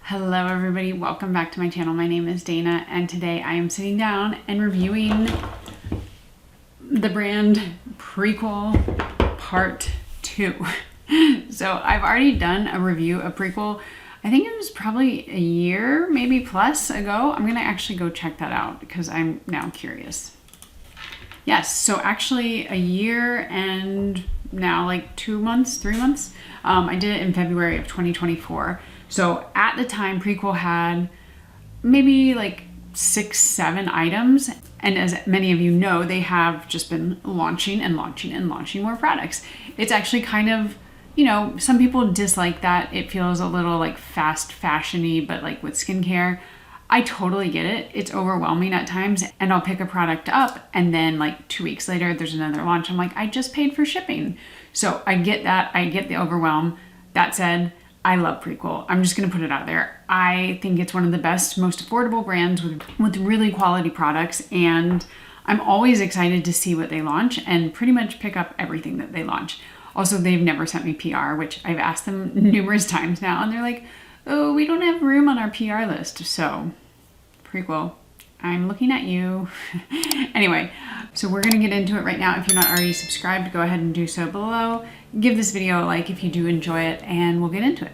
Hello everybody, welcome back to my channel. My name is Dana and today I am sitting down and reviewing the brand Prequel Part 2. So I've already done a review of Prequel. I think it was probably a year, maybe plus ago. I'm gonna actually go check that out because I'm now curious. Yes, so actually a year and now like 2 months, 3 months. I did it in February of 2024. So at the time, Prequel had maybe like 6, 7 items. And as many of you know, they have just been launching and launching and launching more products. It's actually kind of, you know, some people dislike that. It feels a little like fast fashion-y, but like with skincare, I totally get it. It's overwhelming at times, and I'll pick a product up and then like 2 weeks later, there's another launch. I'm like, I just paid for shipping. So I get that. I get the overwhelm. That said, I love Prequel. I'm just gonna put it out there. I think it's one of the best, most affordable brands with really quality products, and I'm always excited to see what they launch and pretty much pick up everything that they launch. Also, they've never sent me PR, which I've asked them numerous times now, and they're like, oh, we don't have room on our PR list. So, Prequel, I'm looking at you. Anyway, so we're gonna get into it right now. If you're not already subscribed, go ahead and do so below. Give this video a like if you do enjoy it, and we'll get into it.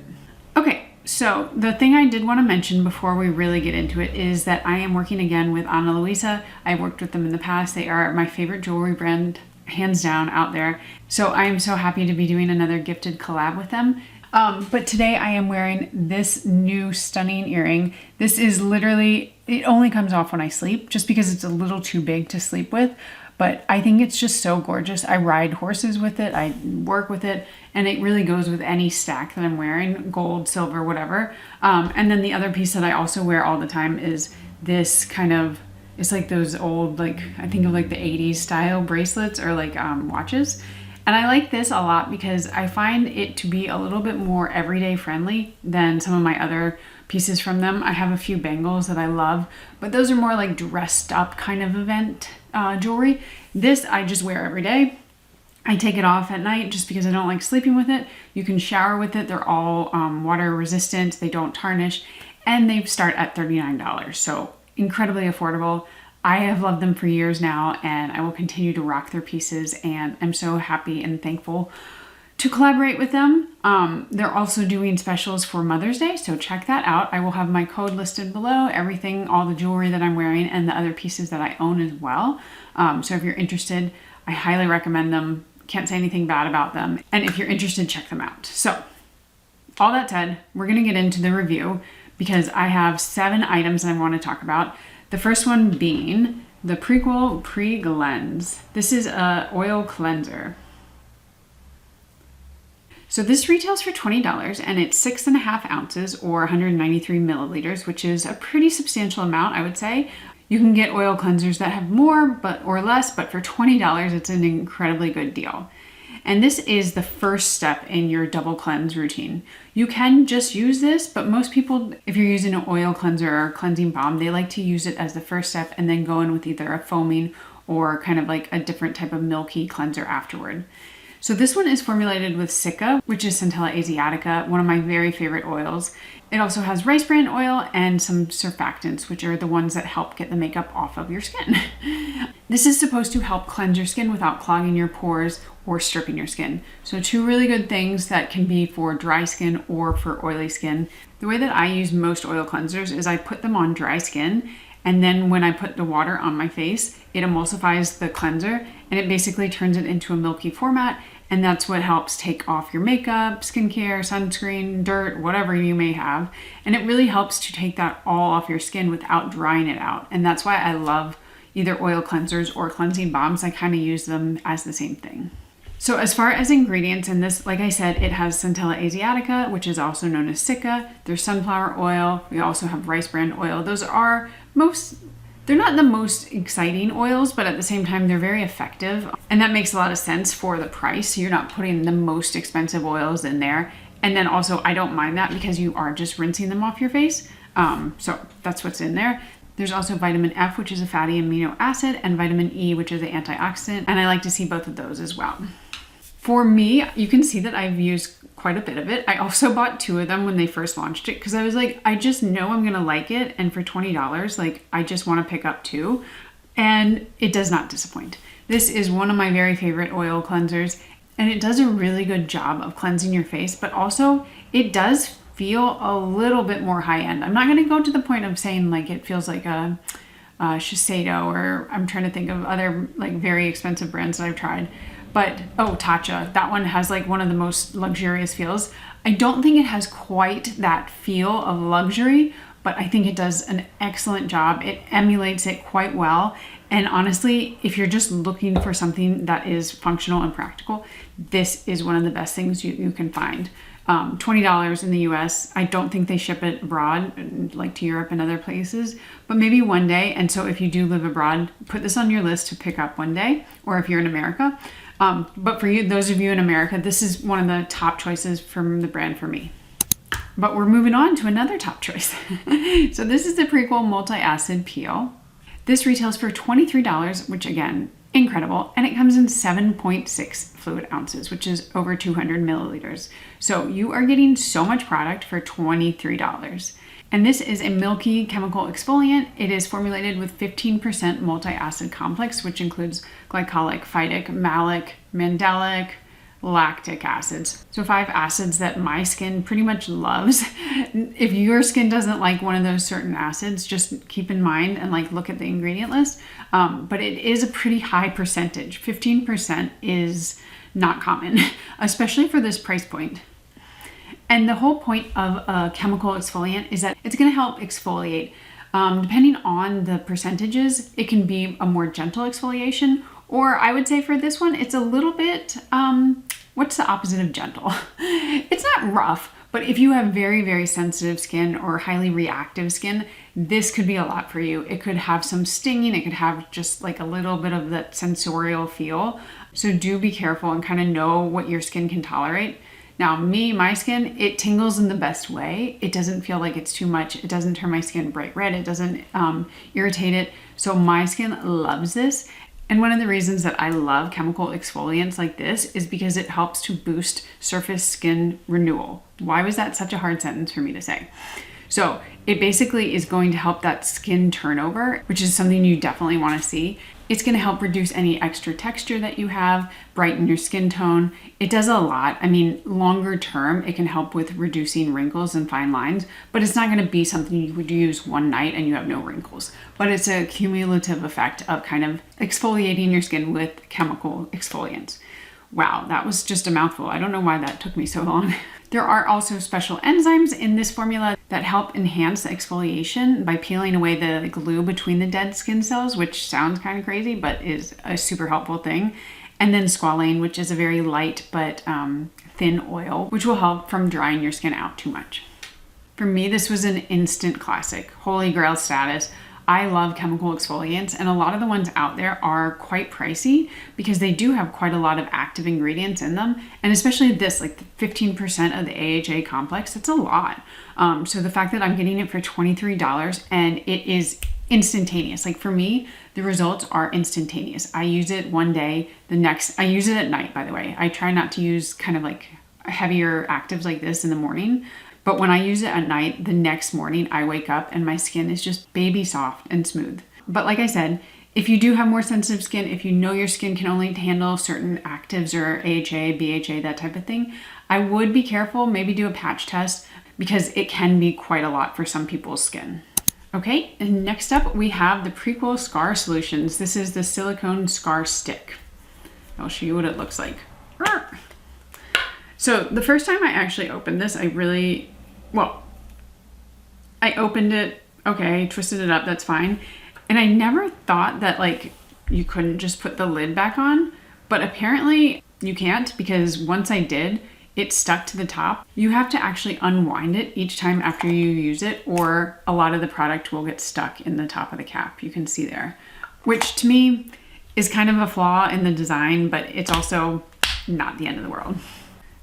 Okay, so the thing I did want to mention before we really get into it is that I am working again with Luisa. I've worked with them in the past. They are my favorite jewelry brand, hands down, out there. So I am so happy to be doing another gifted collab with them. But today I am wearing this new stunning earring. This is literally, it only comes off when I sleep just because it's a little too big to sleep with. But I think it's just so gorgeous. I ride horses with it, I work with it, and it really goes with any stack that I'm wearing, gold, silver, whatever. And then the other piece that I also wear all the time is this kind of, it's like those old, like, I think of like the 80s style bracelets or like watches. And I like this a lot because I find it to be a little bit more everyday friendly than some of my other pieces from them. I have a few bangles that I love, but those are more like dressed up kind of event jewelry. This I just wear every day. I take it off at night just because I don't like sleeping with it. You can shower with it. They're all water resistant. They don't tarnish, and they start at $39. So incredibly affordable. I have loved them for years now, and I will continue to rock their pieces, and I'm so happy and thankful to collaborate with them. They're also doing specials for Mother's Day, so check that out. I will have my code listed below, everything, all the jewelry that I'm wearing and the other pieces that I own as well. So if you're interested, I highly recommend them. Can't say anything bad about them. And if you're interested, check them out. So all that said, we're gonna get into the review because I have 7 items I wanna talk about. The first one being the Prequel Pre-Gleanse. This is a oil cleanser. So this retails for $20 and it's 6.5 ounces or 193 milliliters, which is a pretty substantial amount, I would say. You can get oil cleansers that have more or less, but for $20, it's an incredibly good deal. And this is the first step in your double cleanse routine. You can just use this, but most people, if you're using an oil cleanser or cleansing balm, they like to use it as the first step and then go in with either a foaming or kind of like a different type of milky cleanser afterward. So this one is formulated with Cica, which is Centella Asiatica, one of my very favorite oils. It also has rice bran oil and some surfactants, which are the ones that help get the makeup off of your skin. This is supposed to help cleanse your skin without clogging your pores or stripping your skin. So 2 really good things that can be for dry skin or for oily skin. The way that I use most oil cleansers is I put them on dry skin, and then when I put the water on my face, it emulsifies the cleanser and it basically turns it into a milky format. And that's what helps take off your makeup, skincare, sunscreen, dirt, whatever you may have. And it really helps to take that all off your skin without drying it out. And that's why I love either oil cleansers or cleansing balms. I kind of use them as the same thing. So as far as ingredients in this, like I said, it has Centella Asiatica, which is also known as Cica. There's sunflower oil. We also have rice bran oil. Those are they're not the most exciting oils, but at the same time, they're very effective. And that makes a lot of sense for the price. You're not putting the most expensive oils in there. And then also, I don't mind that because you are just rinsing them off your face. So that's what's in there. There's also vitamin F, which is a fatty amino acid, and vitamin E, which is an antioxidant. And I like to see both of those as well. For me, you can see that I've used quite a bit of it. I also bought 2 of them when they first launched it because I was like, I just know I'm gonna like it, and for $20, like I just want to pick up 2, and it does not disappoint. This is one of my very favorite oil cleansers, and it does a really good job of cleansing your face, but also it does feel a little bit more high-end. I'm not gonna go to the point of saying like it feels like a Shiseido, or I'm trying to think of other like very expensive brands that I've tried. But, oh, Tatcha, that one has like one of the most luxurious feels. I don't think it has quite that feel of luxury, but I think it does an excellent job. It emulates it quite well. And honestly, if you're just looking for something that is functional and practical, this is one of the best things you can find. $20 in the US. I don't think they ship it abroad, like to Europe and other places, but maybe one day. And so if you do live abroad, put this on your list to pick up one day, or if you're in America. But for you, those of you in America, this is one of the top choices from the brand for me. But we're moving on to another top choice. So this is the Prequel Multi-Acid Peel. This retails for $23, which again, incredible. And it comes in 7.6 fluid ounces, which is over 200 milliliters. So you are getting so much product for $23. And this is a milky chemical exfoliant. It is formulated with 15% multi-acid complex, which includes glycolic, phytic, malic, mandelic, lactic acids. So 5 acids that my skin pretty much loves. If your skin doesn't like one of those certain acids, just keep in mind and like look at the ingredient list. But it is a pretty high percentage. 15% is not common, especially for this price point. And the whole point of a chemical exfoliant is that it's going to help exfoliate. Depending on the percentages, it can be a more gentle exfoliation, or I would say for this one, it's a little bit, what's the opposite of gentle? It's not rough, but if you have very, very sensitive skin or highly reactive skin, this could be a lot for you. It could have some stinging. It could have just like a little bit of that sensorial feel. So do be careful and kind of know what your skin can tolerate. Now my skin, it tingles in the best way. It doesn't feel like it's too much. It doesn't turn my skin bright red. It doesn't irritate it. So my skin loves this. And one of the reasons that I love chemical exfoliants like this is because it helps to boost surface skin renewal. Why was that such a hard sentence for me to say? So it basically is going to help that skin turnover, which is something you definitely want to see. It's going to help reduce any extra texture that you have, brighten your skin tone. It does a lot. I mean, longer term, it can help with reducing wrinkles and fine lines, but it's not going to be something you would use one night and you have no wrinkles. But it's a cumulative effect of kind of exfoliating your skin with chemical exfoliants. Wow, that was just a mouthful. I don't know why that took me so long. There are also special enzymes in this formula that help enhance the exfoliation by peeling away the glue between the dead skin cells, which sounds kind of crazy, but is a super helpful thing. And then squalane, which is a very light but thin oil, which will help from drying your skin out too much. For me, this was an instant classic, holy grail status. I love chemical exfoliants, and a lot of the ones out there are quite pricey because they do have quite a lot of active ingredients in them. And especially this, like 15% of the AHA complex, that's a lot. So the fact that I'm getting it for $23 and it is instantaneous. Like for me, the results are instantaneous. I use it one day, I use it at night, by the way. I try not to use kind of like heavier actives like this in the morning. But when I use it at night, the next morning I wake up and my skin is just baby soft and smooth. But like I said, if you do have more sensitive skin, if you know your skin can only handle certain actives or AHA, BHA, that type of thing, I would be careful, maybe do a patch test because it can be quite a lot for some people's skin. Okay, and next up we have the Prequel Scar Solutions. This is the silicone scar stick. I'll show you what it looks like. So the first time I actually opened this, I opened it, okay, twisted it up, that's fine. And I never thought that like you couldn't just put the lid back on, but apparently you can't because once I did, it stuck to the top. You have to actually unwind it each time after you use it, or a lot of the product will get stuck in the top of the cap. You can see there, which to me is kind of a flaw in the design, but it's also not the end of the world.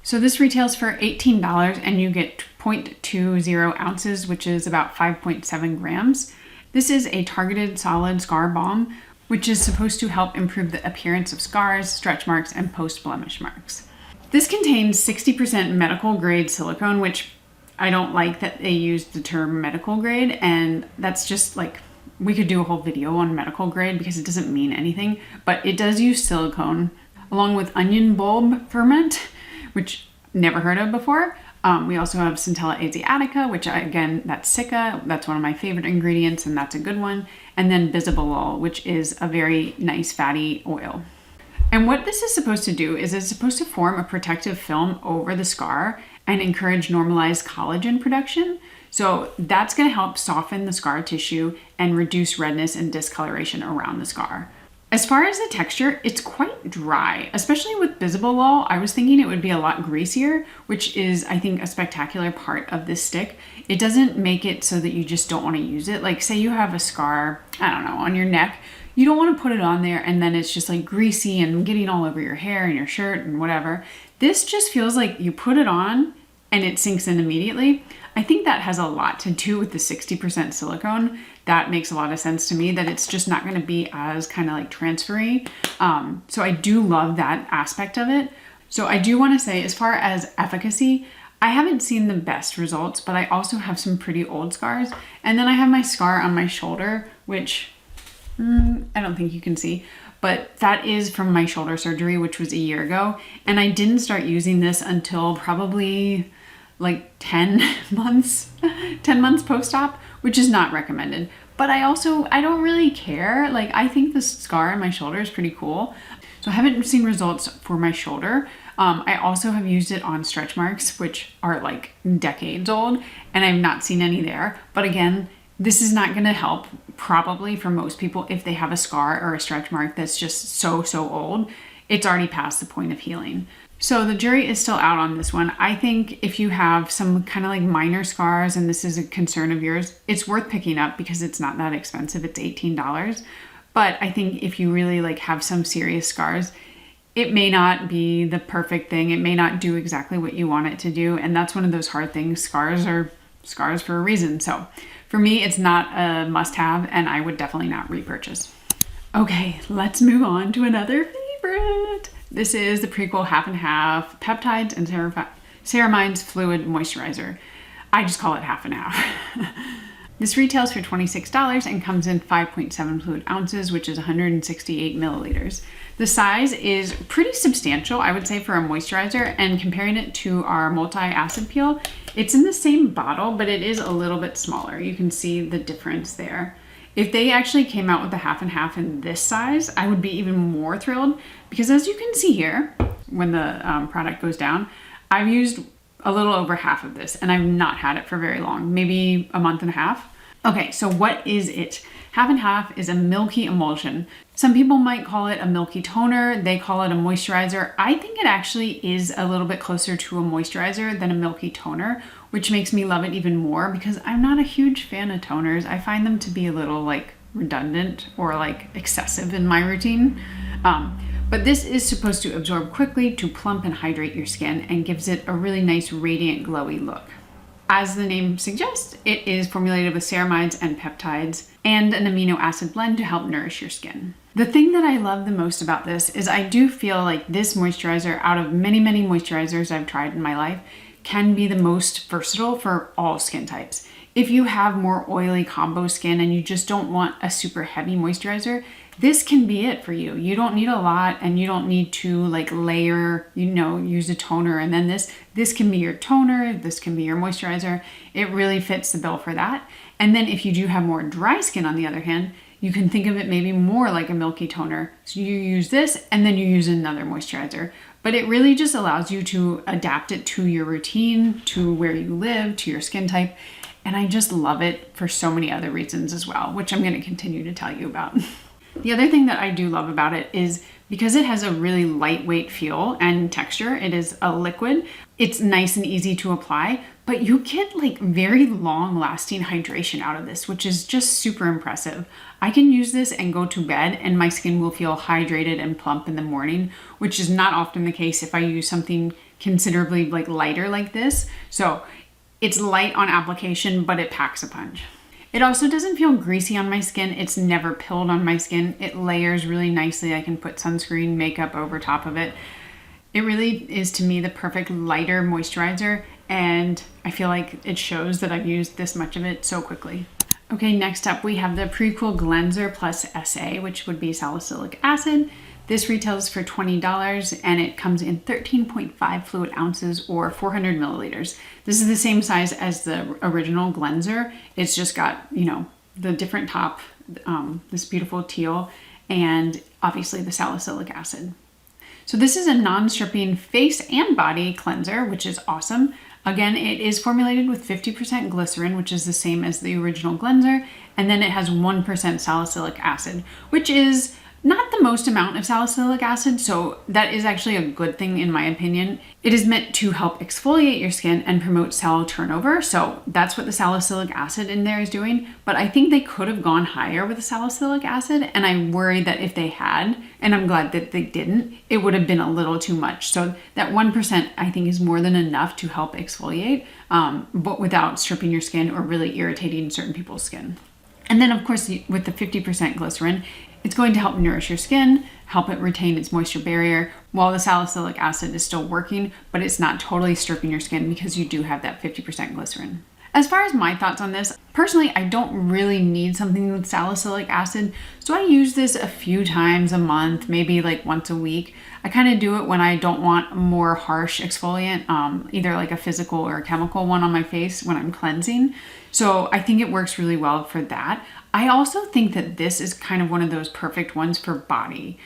So this retails for $18 and you get 0.20 ounces, which is about 5.7 grams. This is a targeted solid scar balm, which is supposed to help improve the appearance of scars, stretch marks, and post-blemish marks. This contains 60% medical grade silicone, which I don't like that they use the term medical grade, and that's just like, we could do a whole video on medical grade because it doesn't mean anything, but it does use silicone along with onion bulb ferment, which never heard of before. We also have Centella asiatica, which again, that's Sicca. That's one of my favorite ingredients, and that's a good one. And then bisabolol, which is a very nice fatty oil. And what this is supposed to do is it's supposed to form a protective film over the scar and encourage normalized collagen production. So that's going to help soften the scar tissue and reduce redness and discoloration around the scar. As far as the texture, it's quite dry, especially with bisabolol. I was thinking it would be a lot greasier, which is, I think, a spectacular part of this stick. It doesn't make it so that you just don't want to use it. Like, say you have a scar, I don't know, on your neck. You don't want to put it on there and then it's just like greasy and getting all over your hair and your shirt and whatever. This just feels like you put it on and it sinks in immediately. I think that has a lot to do with the 60% silicone. That makes a lot of sense to me, that it's just not going to be as kind of like transfery. So I do love that aspect of it. So I do want to say, as far as efficacy, I haven't seen the best results, but I also have some pretty old scars. And then I have my scar on my shoulder, which I don't think you can see, but that is from my shoulder surgery, which was a year ago. And I didn't start using this until probably like 10 months post-op, which is not recommended. But I don't really care. Like, I think the scar on my shoulder is pretty cool. So I haven't seen results for my shoulder. I also have used it on stretch marks, which are like decades old, and I've not seen any there. But again, this is not going to help probably for most people if they have a scar or a stretch mark that's just so old. It's already past the point of healing. So the jury is still out on this one. I think if you have some kind of like minor scars and this is a concern of yours, it's worth picking up because it's not that expensive. It's $18. But I think if you really like have some serious scars, it may not be the perfect thing. It may not do exactly what you want it to do. And that's one of those hard things. Scars are scars for a reason. So for me, it's not a must-have, and I would definitely not repurchase. Okay, let's move on to another favorite. This is the Prequel Half and Half Peptides and Ceramides Fluid Moisturizer. I just call it half and half. This retails for $26 and comes in 5.7 fluid ounces, which is 168 milliliters. The size is pretty substantial, I would say, for a moisturizer, and comparing it to our multi-acid peel, it's in the same bottle, but it is a little bit smaller. You can see the difference there. If they actually came out with a half and half in this size, I would be even more thrilled, because as you can see here, when the product goes down, I've used a little over half of this, and I've not had it for very long, maybe a month and a half. Okay, so what is it? Half and half is a milky emulsion. Some people might call it a milky toner. They call it a moisturizer. I think it actually is a little bit closer to a moisturizer than a milky toner, which makes me love it even more because I'm not a huge fan of toners. I find them to be a little like redundant or like excessive in my routine. But this is supposed to absorb quickly to plump and hydrate your skin and gives it a really nice radiant glowy look. As the name suggests, it is formulated with ceramides and peptides and an amino acid blend to help nourish your skin. The thing that I love the most about this is I do feel like this moisturizer, out of many moisturizers I've tried in my life, can be the most versatile for all skin types. If you have more oily combo skin and you just don't want a super heavy moisturizer, this can be it for you. You don't need a lot, and you don't need to like layer, use a toner and then this can be your toner, this can be your moisturizer. It really fits the bill for that. And then if you do have more dry skin, on the other hand, you can think of it maybe more like a milky toner. So you use this and then you use another moisturizer. But it really just allows you to adapt it to your routine, to where you live, to your skin type. And I just love it for so many other reasons as well, which I'm going to continue to tell you about. The other thing that I do love about it is because it has a really lightweight feel and texture, it is a liquid, it's nice and easy to apply, but you get like very long lasting hydration out of this, which is just super impressive. I can use this and go to bed and my skin will feel hydrated and plump in the morning, which is not often the case if I use something considerably like lighter like this. So it's light on application, but it packs a punch. It also doesn't feel greasy on my skin. It's never pilled on my skin. It layers really nicely. I can put sunscreen, makeup over top of it. It really is, to me, the perfect lighter moisturizer, and I feel like it shows that I've used this much of it so quickly. Okay, next up we have the Prequel Gleanser Plus SA, which would be salicylic acid. This retails for $20 and it comes in 13.5 fluid ounces or 400 milliliters. This is the same size as the original Gleanser. It's just got, you know, the different top, this beautiful teal, and obviously the salicylic acid. So this is a non-stripping face and body cleanser, which is awesome. Again, it is formulated with 50% glycerin, which is the same as the original Gleanser, and then it has 1% salicylic acid, which is not the most amount of salicylic acid, so that is actually a good thing in my opinion. It is meant to help exfoliate your skin and promote cell turnover, so that's what the salicylic acid in there is doing. But I think they could have gone higher with the salicylic acid, and I worry that if they had, and I'm glad that they didn't, it would have been a little too much. So that 1% I think is more than enough to help exfoliate, but without stripping your skin or really irritating certain people's skin. And then of course with the 50% glycerin, it's going to help nourish your skin, help it retain its moisture barrier, while the salicylic acid is still working, but it's not totally stripping your skin because you do have that 50% glycerin. As far as my thoughts on this, personally, I don't really need something with salicylic acid, so I use this a few times a month, maybe like once a week. I kind of do it when I don't want a more harsh exfoliant, either like a physical or a chemical one on my face when I'm cleansing. So I think it works really well for that. I also think that this is kind of one of those perfect ones for body.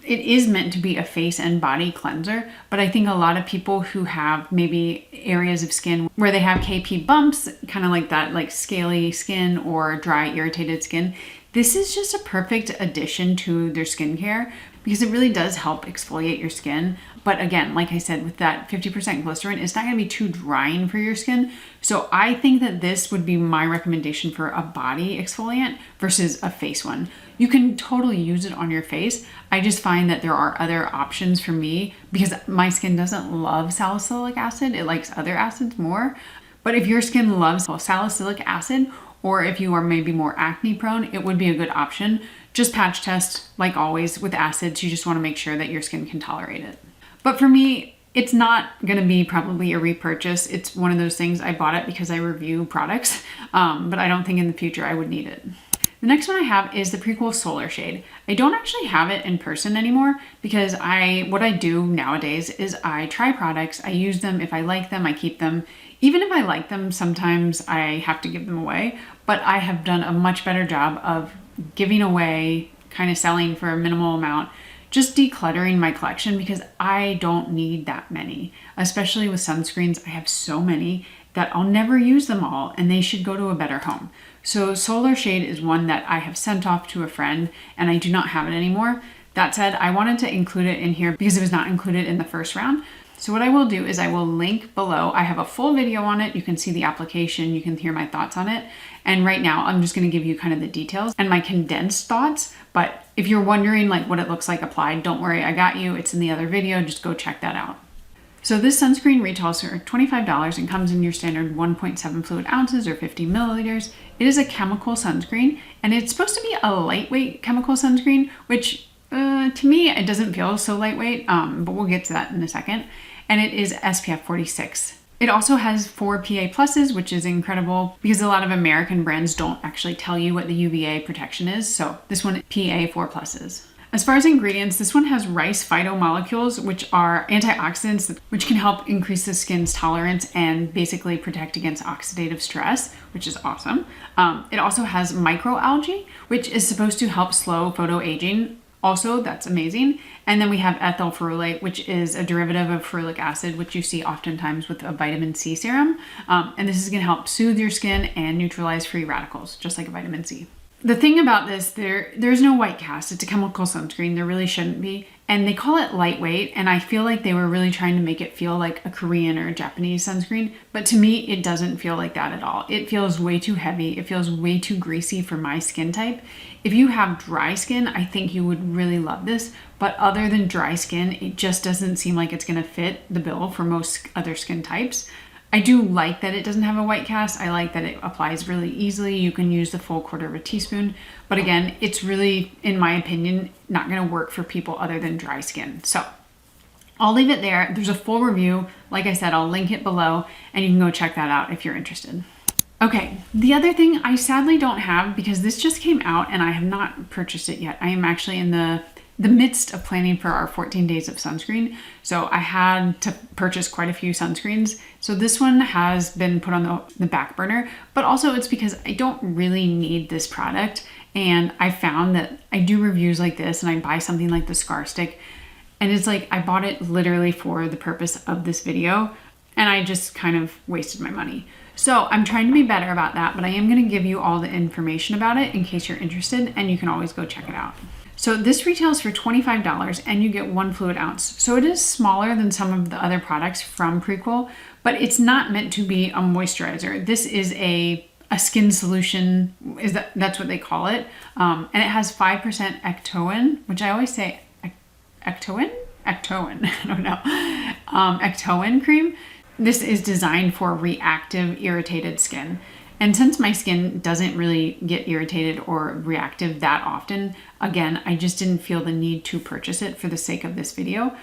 It is meant to be a face and body cleanser, but I think a lot of people who have maybe areas of skin where they have KP bumps, kind of like that, like scaly skin or dry, irritated skin, this is just a perfect addition to their skincare because it really does help exfoliate your skin. But again, like I said, with that 50% glycerin, it's not going to be too drying for your skin. So I think that this would be my recommendation for a body exfoliant versus a face one. You can totally use it on your face. I just find that there are other options for me because my skin doesn't love salicylic acid. It likes other acids more. But if your skin loves salicylic acid, or if you are maybe more acne prone, it would be a good option. Just patch test, like always with acids. You just want to make sure that your skin can tolerate it. But for me, it's not going to be probably a repurchase. It's one of those things, I bought it because I review products, but I don't think in the future I would need it. The next one I have is the Prequel Solar Shade. I don't actually have it in person anymore because what I do nowadays is I try products, I use them. If I like them, I keep them. Even if I like them, sometimes I have to give them away, but I have done a much better job of giving away, kind of selling for a minimal amount, just decluttering my collection because I don't need that many. Especially with sunscreens, I have so many that I'll never use them all and they should go to a better home. So Solar Shade is one that I have sent off to a friend and I do not have it anymore. That said, I wanted to include it in here because it was not included in the first round. So what I will do is I will link below. I have a full video on it. You can see the application, you can hear my thoughts on it. And right now I'm just gonna give you kind of the details and my condensed thoughts. But if you're wondering like what it looks like applied, don't worry, I got you. It's in the other video, just go check that out. So this sunscreen retails for $25 and comes in your standard 1.7 fluid ounces or 50 milliliters. It is a chemical sunscreen and it's supposed to be a lightweight chemical sunscreen, which to me, it doesn't feel so lightweight, but we'll get to that in a second. And it is SPF 46. It also has 4 PA pluses, which is incredible because a lot of American brands don't actually tell you what the UVA protection is. So this one, PA 4 pluses. As far as ingredients, this one has rice phytomolecules, which are antioxidants, which can help increase the skin's tolerance and basically protect against oxidative stress, which is awesome. It also has microalgae, which is supposed to help slow photoaging. Also, that's amazing. And then we have ethyl ferulate, which is a derivative of ferulic acid, which you see oftentimes with a vitamin C serum. And this is going to help soothe your skin and neutralize free radicals, just like a vitamin C. The thing about this, there's no white cast. It's a chemical sunscreen. There really shouldn't be. And they call it lightweight. And I feel like they were really trying to make it feel like a Korean or a Japanese sunscreen. But to me, it doesn't feel like that at all. It feels way too heavy. It feels way too greasy for my skin type. If you have dry skin, I think you would really love this. But other than dry skin, it just doesn't seem like it's going to fit the bill for most other skin types. I do like that it doesn't have a white cast. I like that it applies really easily. You can use the full 1/4 teaspoon. But again, it's really, in my opinion, not going to work for people other than dry skin. So I'll leave it there. There's a full review. Like I said, I'll link it below and you can go check that out if you're interested. Okay, the other thing I sadly don't have, because this just came out and I have not purchased it yet. I am actually in the midst of planning for our 14 days of sunscreen. So I had to purchase quite a few sunscreens. So this one has been put on the back burner, but also it's because I don't really need this product. And I found that I do reviews like this and I buy something like the Scar Stick. And it's like, I bought it literally for the purpose of this video and I just kind of wasted my money. So I'm trying to be better about that, but I am gonna give you all the information about it in case you're interested, and you can always go check it out. So this retails for $25 and you get 1 fluid ounce. So it is smaller than some of the other products from Prequel, but it's not meant to be a moisturizer. This is a skin solution, that's what they call it. And it has 5% ectoin, which I always say ectoin, I don't know, ectoin cream. This is designed for reactive, irritated skin. And since my skin doesn't really get irritated or reactive that often, again, I just didn't feel the need to purchase it for the sake of this video.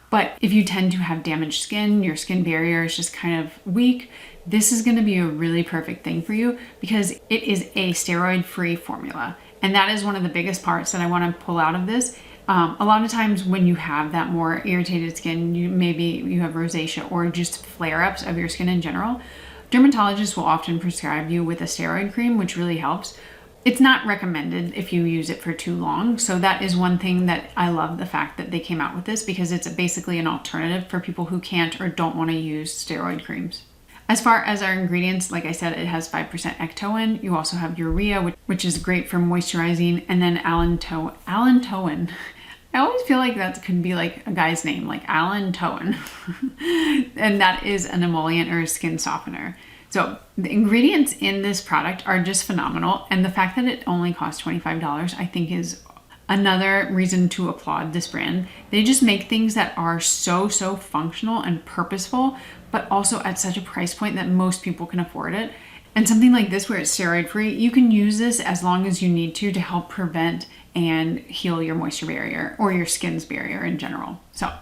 But if you tend to have damaged skin, your skin barrier is just kind of weak, this is gonna be a really perfect thing for you because it is a steroid-free formula. And that is one of the biggest parts that I wanna pull out of this. A lot of times when you have that more irritated skin, maybe you have rosacea or just flare-ups of your skin in general, dermatologists will often prescribe you with a steroid cream, which really helps. It's not recommended if you use it for too long. So that is one thing that I love, the fact that they came out with this, because it's basically an alternative for people who can't or don't want to use steroid creams. As far as our ingredients, like I said, it has 5% ectoin. You also have urea, which is great for moisturizing, and then allantoin. I always feel like that could be like a guy's name, like allantoin. And that is an emollient or a skin softener. So the ingredients in this product are just phenomenal. And the fact that it only costs $25, I think is another reason to applaud this brand. They just make things that are so functional and purposeful, but also at such a price point that most people can afford it. And something like this where it's steroid free, you can use this as long as you need to help prevent and heal your moisture barrier or your skin's barrier in general. So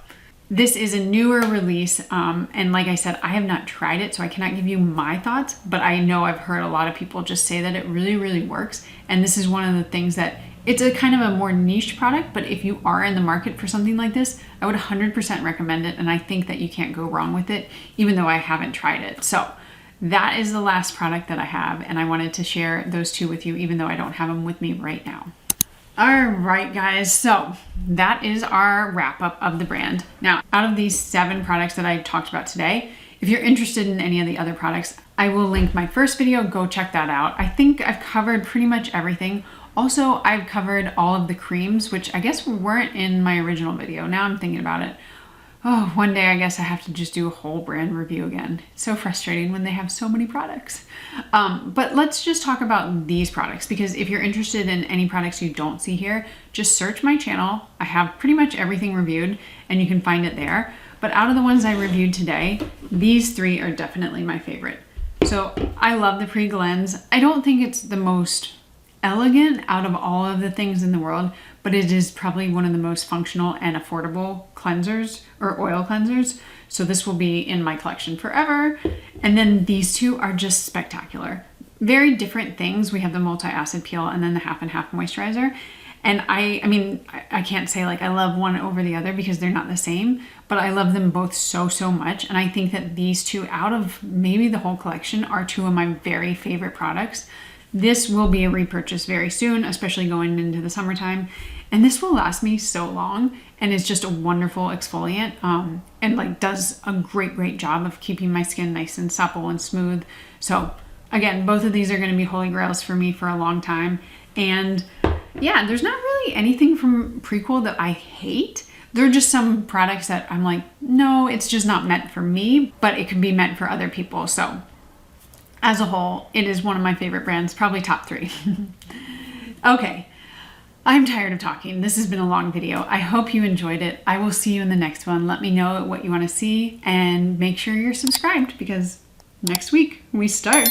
this is a newer release. And like I said, I have not tried it, so I cannot give you my thoughts, but I know I've heard a lot of people just say that it really works. And this is one of the things that it's a kind of a more niche product, but if you are in the market for something like this, I would 100% recommend it. And I think that you can't go wrong with it, even though I haven't tried it. So that is the last product that I have, and I wanted to share those two with you, even though I don't have them with me right now. All right, guys, so that is our wrap up of the brand. Now, out of these 7 products that I talked about today, if you're interested in any of the other products, I will link my first video, go check that out. I think I've covered pretty much everything. Also, I've covered all of the creams, which I guess weren't in my original video. Now I'm thinking about it. Oh, one day I guess I have to just do a whole brand review again. It's so frustrating when they have so many products. But let's just talk about these products, because if you're interested in any products you don't see here, just search my channel. I have pretty much everything reviewed and you can find it there. But out of the ones I reviewed today, these 3 are definitely my favorite. So I love the Pre-Gleanse. I don't think it's the most elegant out of all of the things in the world, but it is probably one of the most functional and affordable cleansers or oil cleansers. So this will be in my collection forever. And then these 2 are just spectacular. Very different things. We have the multi-acid peel and then the half and half moisturizer. And I mean, I can't say like I love one over the other because they're not the same, but I love them both so much. And I think that these 2 out of maybe the whole collection are 2 of my very favorite products. This will be a repurchase very soon, especially going into the summertime. And this will last me so long, and it's just a wonderful exfoliant and like does a great job of keeping my skin nice and supple and smooth. So again, both of these are going to be holy grails for me for a long time. And yeah, there's not really anything from Prequel that I hate. There are just some products that I'm like, no, it's just not meant for me, but it can be meant for other people. So as a whole, it is one of my favorite brands, probably top 3. Okay, I'm tired of talking. This has been a long video. I hope you enjoyed it. I will see you in the next one. Let me know what you want to see and make sure you're subscribed because next week we start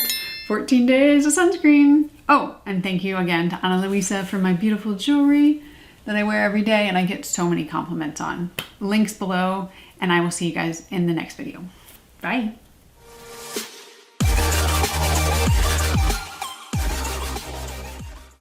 14 days of sunscreen. Oh, and thank you again to Luisa for my beautiful jewelry that I wear every day and I get so many compliments on. Links below, and I will see you guys in the next video. Bye.